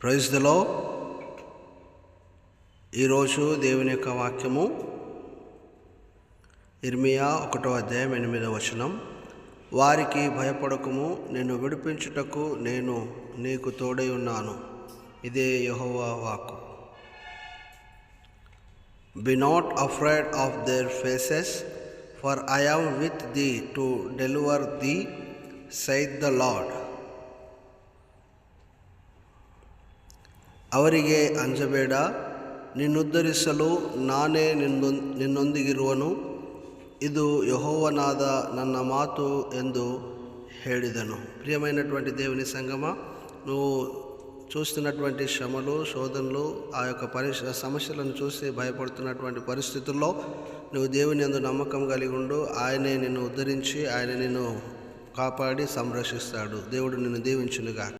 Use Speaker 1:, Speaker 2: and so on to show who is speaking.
Speaker 1: Praise the lord. ఈరోజు దేవుని యొక్క వాక్యము ఇర్మియా 1:8. వారికి భయపడకుము, నిన్ను విడిపించుటకు నేను నీకు తోడై ఉన్నాను. ఇదే యెహోవా వాక్కు. Be not afraid of their faces, for I am with thee to deliver thee, saith the Lord. ಅವರಿಗೆ ಅಂಜಬೇಡ, ನಿನ್ನುದ್ಧರಿಸಲು ನಾನೇ ನಿನ್ನೊಂದಿಗಿರುವನು, ಇದು ಯೆಹೋವನಾದ ನನ್ನ ಮಾತು ಎಂದು ಹೇಳಿದನು. ప్రియమైనటువంటి దేవుని సంగమ, నువ్వు చూస్తున్నటువంటి శ్రమలు, శోధనలు, ఆ యొక్క సమస్యలను చూసి భయపడుతున్నటువంటి పరిస్థితుల్లో నువ్వు దేవుని యందు నమ్మకం కలిగి ఉండు. ఆయనే నిన్ను ఉద్ధరించి, ఆయన నిన్ను కాపాడి సంరక్షిస్తాడు. దేవుడు నిన్ను దీవించునుగా.